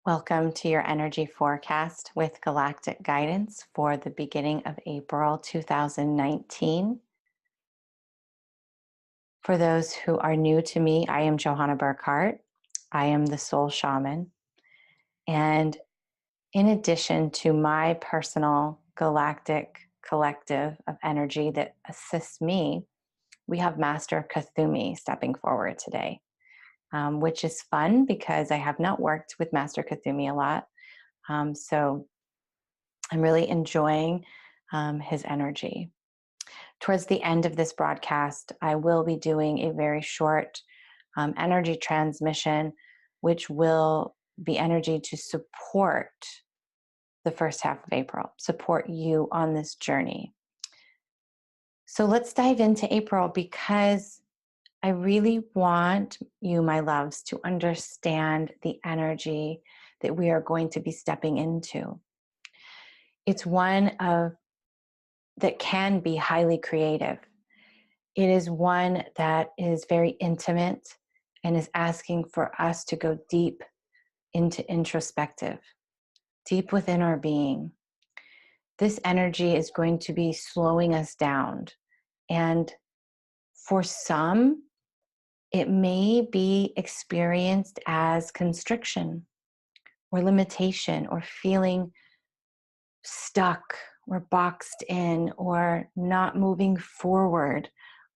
Welcome to your energy forecast with Galactic guidance for the beginning of April 2019. For those who are new to me, I am Johanna Burkhardt. I am the Soul Shaman. And in addition to my personal galactic collective of energy that assists me, we have Master Kuthumi stepping forward today, which is fun because I have not worked with Master Kuthumi a lot. So I'm really enjoying his energy. Towards the end of this broadcast, I will be doing a very short energy transmission, which will be energy to support the first half of April, support you on this journey. So let's dive into April because I really want you, my loves, to understand the energy that we are going to be stepping into. It's one that can be highly creative. It is one that is very intimate and is asking for us to go deep into introspective, deep within our being. This energy is going to be slowing us down. And for some, it may be experienced as constriction or limitation or feeling stuck or boxed in or not moving forward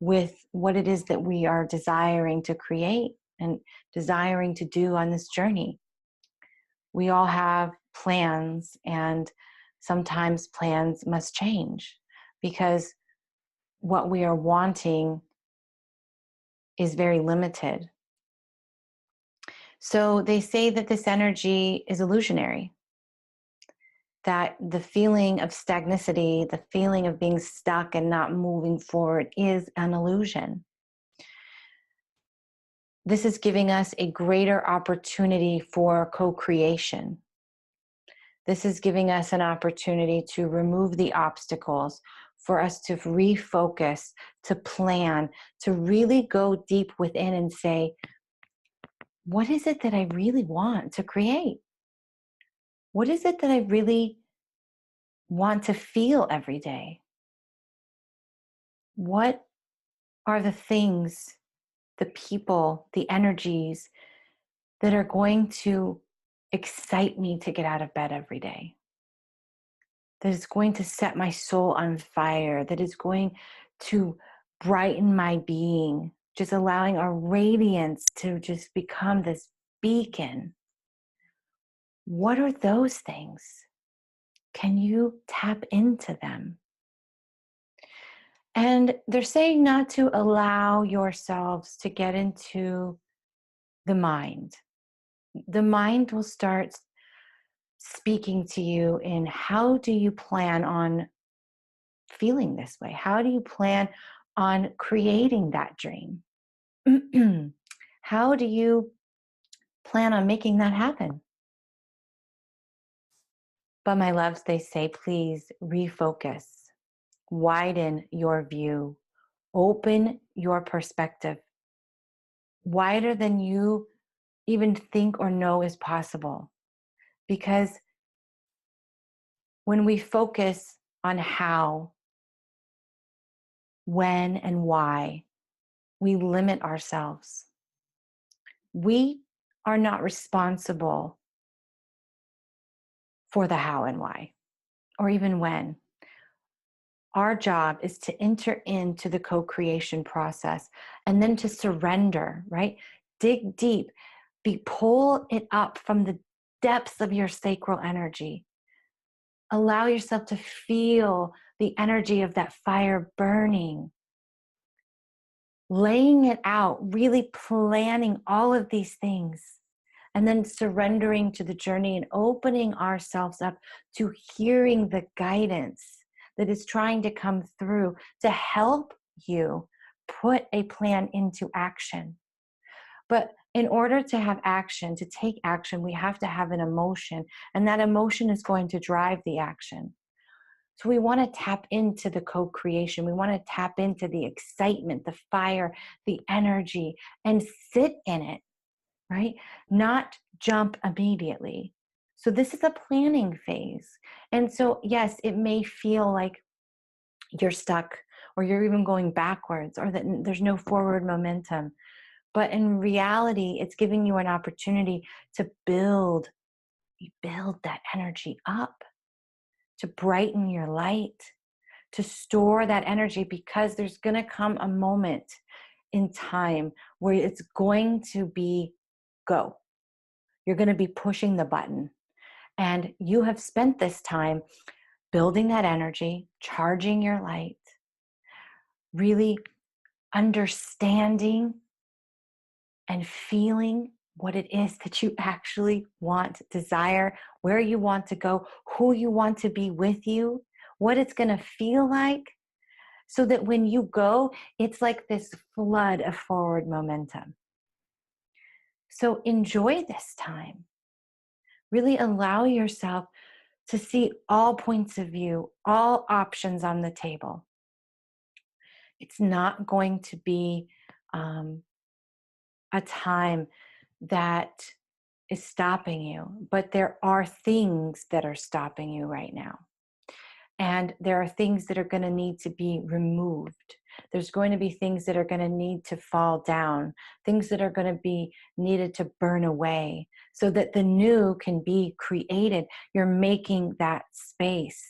with what it is that we are desiring to create and desiring to do on this journey. We all have plans, and sometimes plans must change because what we are wanting is very limited. So they say that this energy is illusionary, that the feeling of stagnicity, the feeling of being stuck and not moving forward is an illusion. This is giving us a greater opportunity for co-creation. This is giving us an opportunity to remove the obstacles, for us to refocus, to plan, to really go deep within and say, what is it that I really want to create? What is it that I really want to feel every day? What are the things, the people, the energies that are going to excite me to get out of bed every day? That is going to set my soul on fire, that is going to brighten my being, just allowing our radiance to just become this beacon. What are those things? Can you tap into them? And they're saying not to allow yourselves to get into the mind. The mind will start speaking to you in how do you plan on feeling this way? How do you plan on creating that dream? How do you plan on making that happen? But my loves, they say, please refocus, widen your view, open your perspective, wider than you even think or know is possible. Because when we focus on how, when, and why, we limit ourselves. We are not responsible for the how and why, or even when. Our job is to enter into the co-creation process and then to surrender, right? Dig deep, pull it up from the depths of your sacral energy. Allow yourself to feel the energy of that fire burning. Laying it out, really planning all of these things, and then surrendering to the journey and opening ourselves up to hearing the guidance that is trying to come through to help you put a plan into action. But in order to have action, to take action, we have to have an emotion, and that emotion is going to drive the action. So we want to tap into the co-creation. We want to tap into the excitement, the fire, the energy, and sit in it, right? Not jump immediately. So this is a planning phase. And so, yes, it may feel like you're stuck or you're even going backwards or that there's no forward momentum. But in reality, it's giving you an opportunity to build that energy up, to brighten your light, to store that energy, because there's going to come a moment in time where it's going to be go. You're going to be pushing the button. And you have spent this time building that energy, charging your light, really understanding and feeling what it is that you actually want, desire, where you want to go, who you want to be with you, what it's going to feel like, so that when you go, it's like this flood of forward momentum. So enjoy this time. Really allow yourself to see all points of view, all options on the table. It's not going to be a time that is stopping you, but there are things that are stopping you right now. And there are things that are going to need to be removed. There's going to be things that are going to need to fall down, things that are going to be needed to burn away so that the new can be created. You're making that space.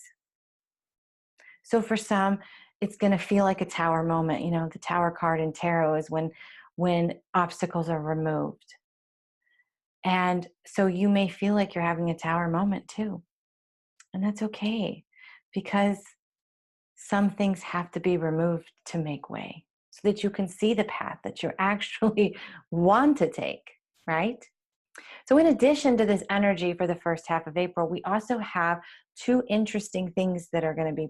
So for some, it's going to feel like a tower moment. You know, the tower card in tarot is when obstacles are removed. And so you may feel like you're having a tower moment too. And that's okay, because some things have to be removed to make way so that you can see the path that you actually want to take, right? So in addition to this energy for the first half of April, we also have two interesting things that are going to be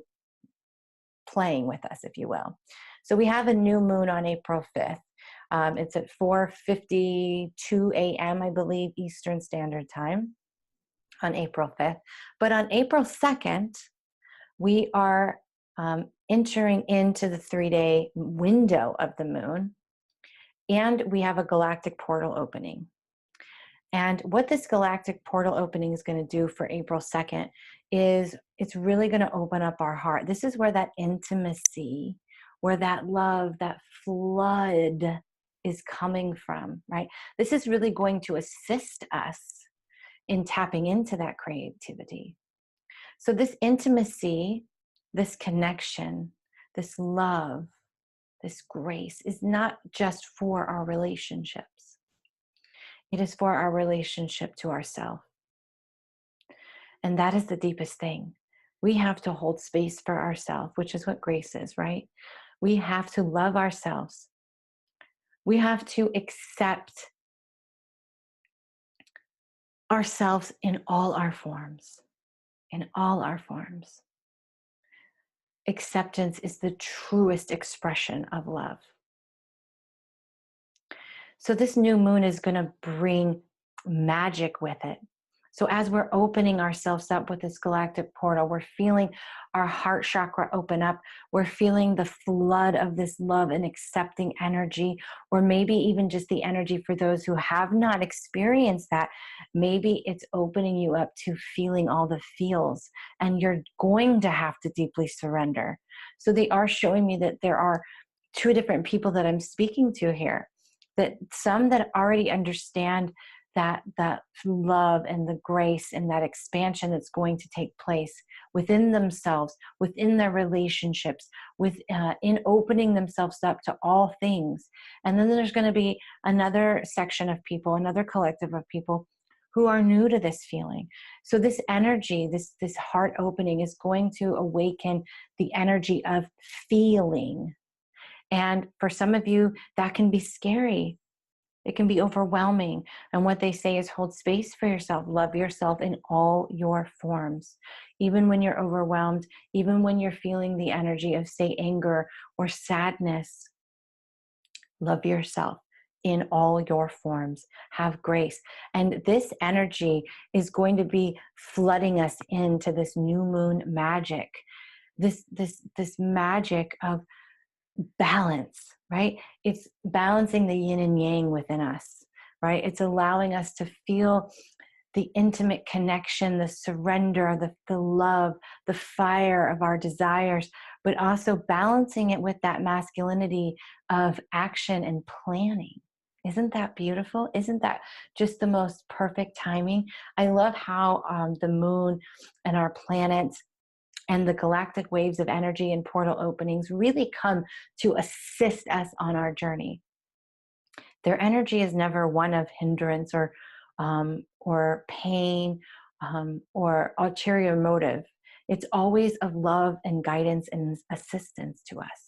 playing with us, if you will. So we have a new moon on April 5th. It's at 4:52 a.m., I believe, Eastern Standard Time on April 5th. But on April 2nd, we are entering into the 3-day window of the moon, and we have a galactic portal opening. And what this galactic portal opening is going to do for April 2nd is it's really going to open up our heart. This is where that intimacy, where that love, that flood is coming from, right? This is really going to assist us in tapping into that creativity. So this intimacy, this connection, this love, this grace is not just for our relationships. It is for our relationship to ourselves. And that is the deepest thing. We have to hold space for ourselves, which is what grace is, right? We have to love ourselves. We have to accept ourselves in all our forms, in all our forms. Acceptance is the truest expression of love. So this new moon is going to bring magic with it. So as we're opening ourselves up with this galactic portal, we're feeling our heart chakra open up. We're feeling the flood of this love and accepting energy, or maybe even just the energy for those who have not experienced that. Maybe it's opening you up to feeling all the feels, and you're going to have to deeply surrender. So they are showing me that there are two different people that I'm speaking to here, that some that already understand that love and the grace and that expansion that's going to take place within themselves, within their relationships, in opening themselves up to all things. And then there's going to be another section of people, another collective of people who are new to this feeling. So this energy, this heart opening is going to awaken the energy of feeling. And for some of you, that can be scary. It can be overwhelming. And what they say is hold space for yourself. Love yourself in all your forms. Even when you're overwhelmed, even when you're feeling the energy of, say, anger or sadness, love yourself in all your forms. Have grace. And this energy is going to be flooding us into this new moon magic. This magic of balance, right? It's balancing the yin and yang within us, right? It's allowing us to feel the intimate connection, the surrender, the love, the fire of our desires, but also balancing it with that masculinity of action and planning. Isn't that beautiful? Isn't that just the most perfect timing? I love how the moon and our planets and the galactic waves of energy and portal openings really come to assist us on our journey. Their energy is never one of hindrance or pain or ulterior motive. It's always of love and guidance and assistance to us.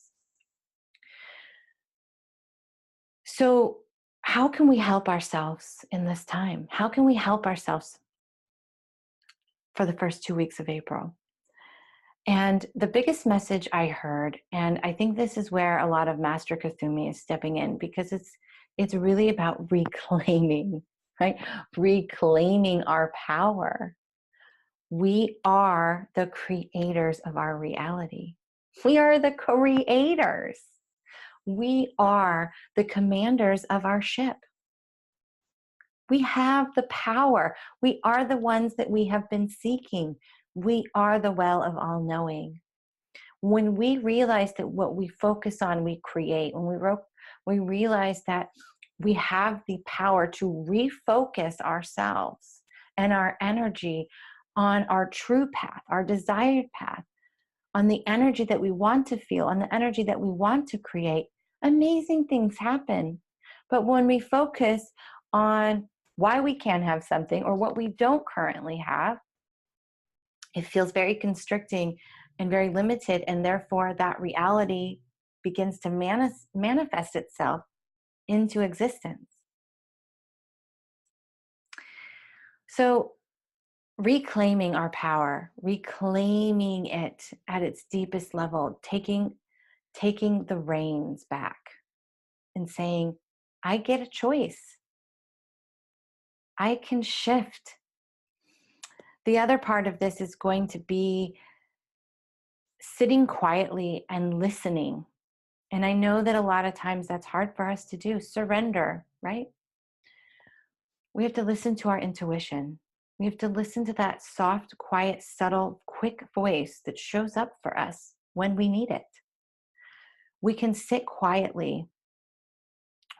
So, how can we help ourselves in this time? How can we help ourselves for the first 2 weeks of April? And the biggest message I heard, and I think this is where a lot of Master Kasumi is stepping in, because it's really about reclaiming, right? Reclaiming our power. We are the creators of our reality. We are the creators. We are the commanders of our ship. We have the power. We are the ones that we have been seeking. We are the well of all knowing. When we realize that what we focus on, we create, when we realize that we have the power to refocus ourselves and our energy on our true path, our desired path, on the energy that we want to feel, on the energy that we want to create, amazing things happen. But when we focus on why we can't have something or what we don't currently have, it feels very constricting and very limited, and therefore that reality begins to manifest itself into existence. So reclaiming our power, reclaiming it at its deepest level, taking the reins back and saying, I get a choice. I can shift. The other part of this is going to be sitting quietly and listening. And I know that a lot of times that's hard for us to do. Surrender, right? We have to listen to our intuition. We have to listen to that soft, quiet, subtle, quick voice that shows up for us when we need it. We can sit quietly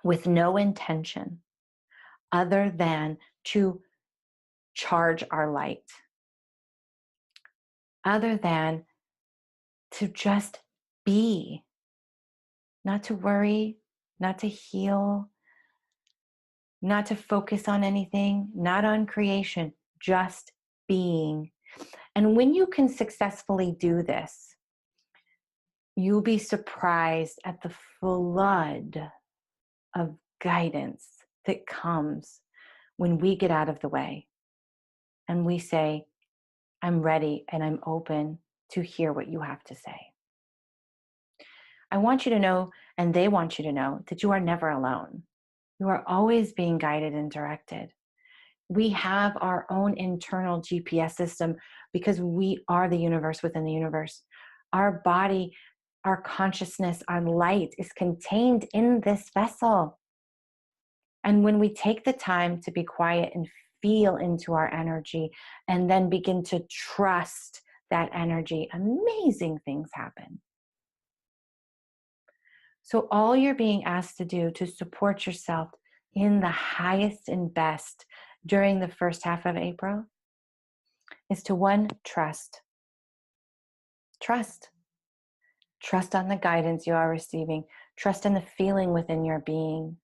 with no intention other than to charge our light, other than to just be, not to worry, not to heal, not to focus on anything, not on creation, just being. And when you can successfully do this, you'll be surprised at the flood of guidance that comes when we get out of the way and we say, I'm ready and I'm open to hear what you have to say. I want you to know, and they want you to know, that you are never alone. You are always being guided and directed. We have our own internal GPS system because we are the universe within the universe. Our body, our consciousness, our light is contained in this vessel. And when we take the time to be quiet and feel into our energy and then begin to trust that energy, amazing things happen. So all you're being asked to do to support yourself in the highest and best during the first half of April is to, one, trust. Trust. Trust on the guidance you are receiving. Trust in the feeling within your being.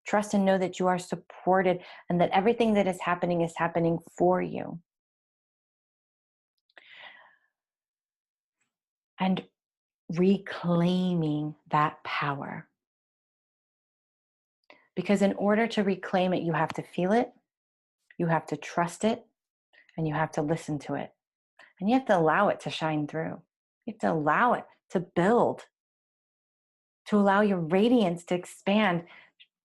Trust and know that you are supported and that everything that is happening for you. And reclaiming that power. Because in order to reclaim it, you have to feel it, you have to trust it, and you have to listen to it. And you have to allow it to shine through. You have to allow it to build, to allow your radiance to expand,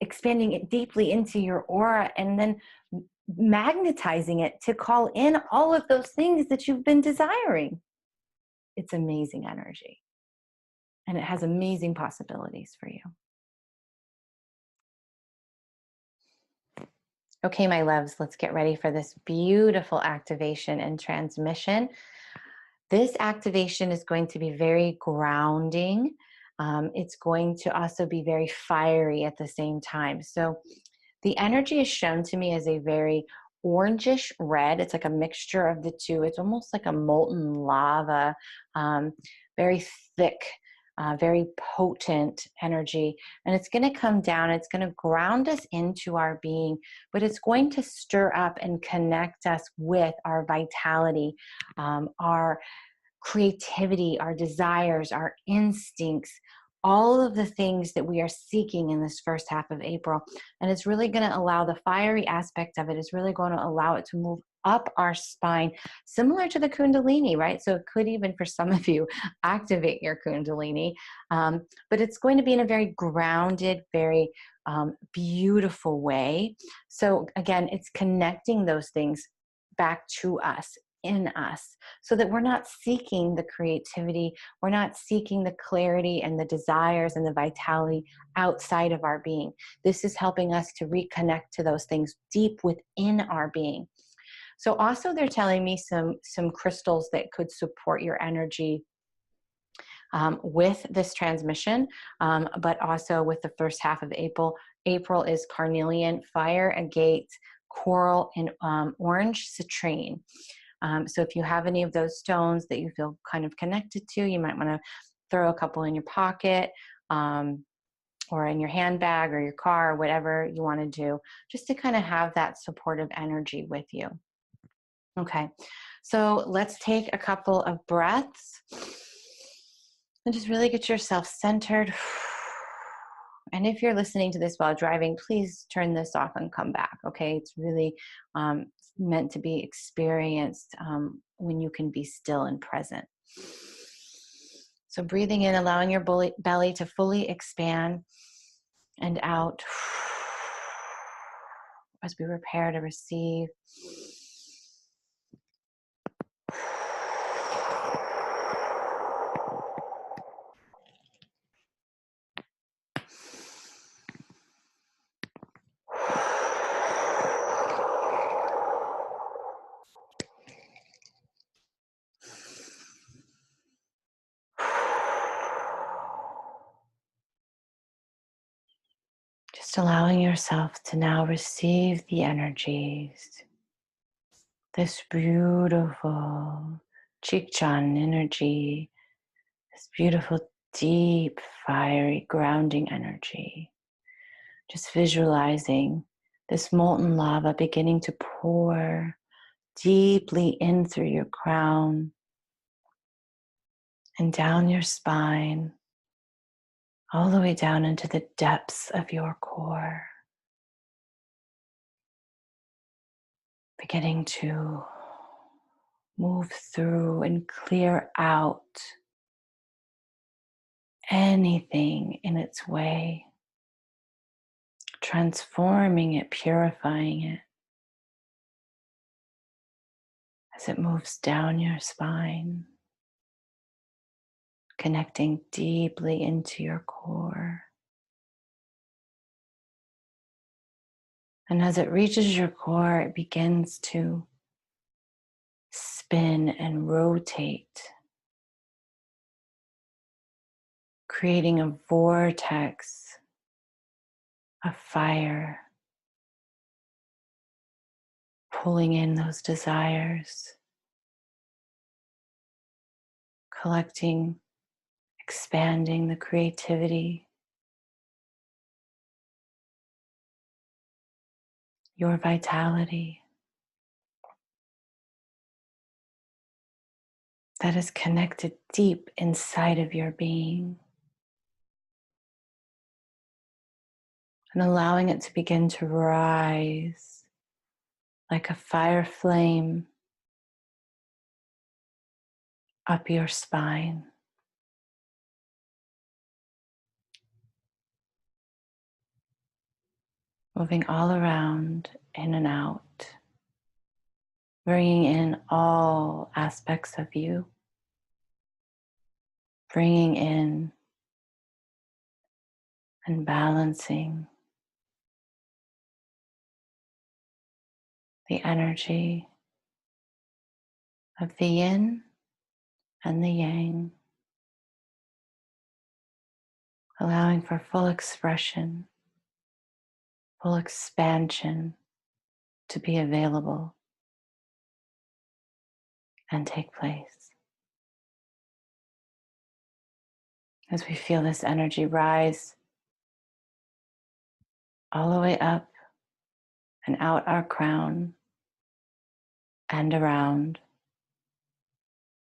expanding it deeply into your aura, and then magnetizing it to call in all of those things that you've been desiring. It's amazing energy. And it has amazing possibilities for you. Okay, my loves, let's get ready for this beautiful activation and transmission. This activation is going to be very grounding. It's going to also be very fiery at the same time. So the energy is shown to me as a very orangish red. It's like a mixture of the two. It's almost like a molten lava, very thick, very potent energy. And it's going to come down, it's going to ground us into our being, but it's going to stir up and connect us with our vitality, our creativity, our desires, our instincts, all of the things that we are seeking in this first half of April. And it's really going to allow the fiery aspect of it, is really going to allow it to move up our spine, similar to the Kundalini, right? So it could even, for some of you, activate your Kundalini. But it's going to be in a very grounded, very beautiful way. So again, it's connecting those things back to us, in us, so that we're not seeking the creativity, we're not seeking the clarity and the desires and the vitality outside of our being. This is helping us to reconnect to those things deep within our being. So also they're telling me some crystals that could support your energy with this transmission, but also with the first half of April. April is carnelian, fire, agate, coral, and orange citrine. So if you have any of those stones that you feel kind of connected to, you might want to throw a couple in your pocket, or in your handbag or your car, or whatever you want to do, just to kind of have that supportive energy with you. Okay, so let's take a couple of breaths and just really get yourself centered. And if you're listening to this while driving, please turn this off and come back, okay? It's really meant to be experienced when you can be still and present. So breathing in, allowing your belly to fully expand, and out as we prepare to receive. Just allowing yourself to now receive the energies, this beautiful Chikchan energy, this beautiful, deep, fiery, grounding energy. Just visualizing this molten lava beginning to pour deeply in through your crown and down your spine, all the way down into the depths of your core, beginning to move through and clear out anything in its way, transforming it, purifying it as it moves down your spine, connecting deeply into your core. And as it reaches your core, it begins to spin and rotate, creating a vortex of fire, pulling in those desires, collecting, expanding the creativity, your vitality that is connected deep inside of your being, and allowing it to begin to rise like a fire flame up your spine, moving all around, in and out, bringing in all aspects of you, bringing in and balancing the energy of the yin and the yang, allowing for full expression, full expansion to be available and take place. As we feel this energy rise all the way up and out our crown and around,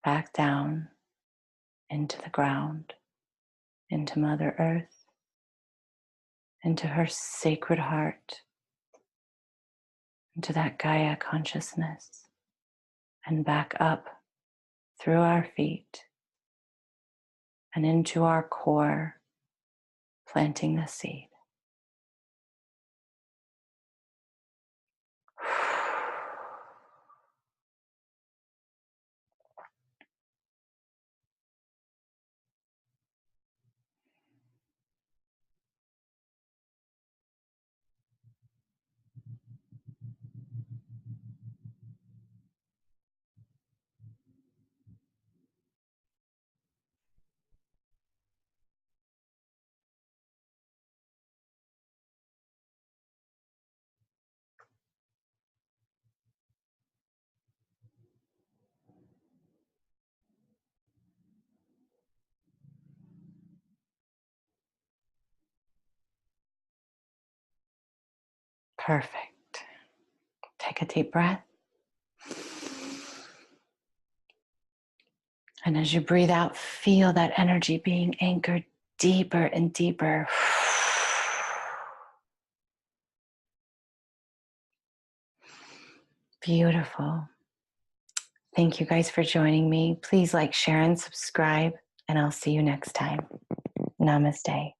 back down into the ground, into Mother Earth, into her sacred heart, into that Gaia consciousness, and back up through our feet and into our core, planting the seed. Perfect. Take a deep breath. And as you breathe out, feel that energy being anchored deeper and deeper. Beautiful. Thank you guys for joining me. Please like, share, and subscribe, and I'll see you next time. Namaste.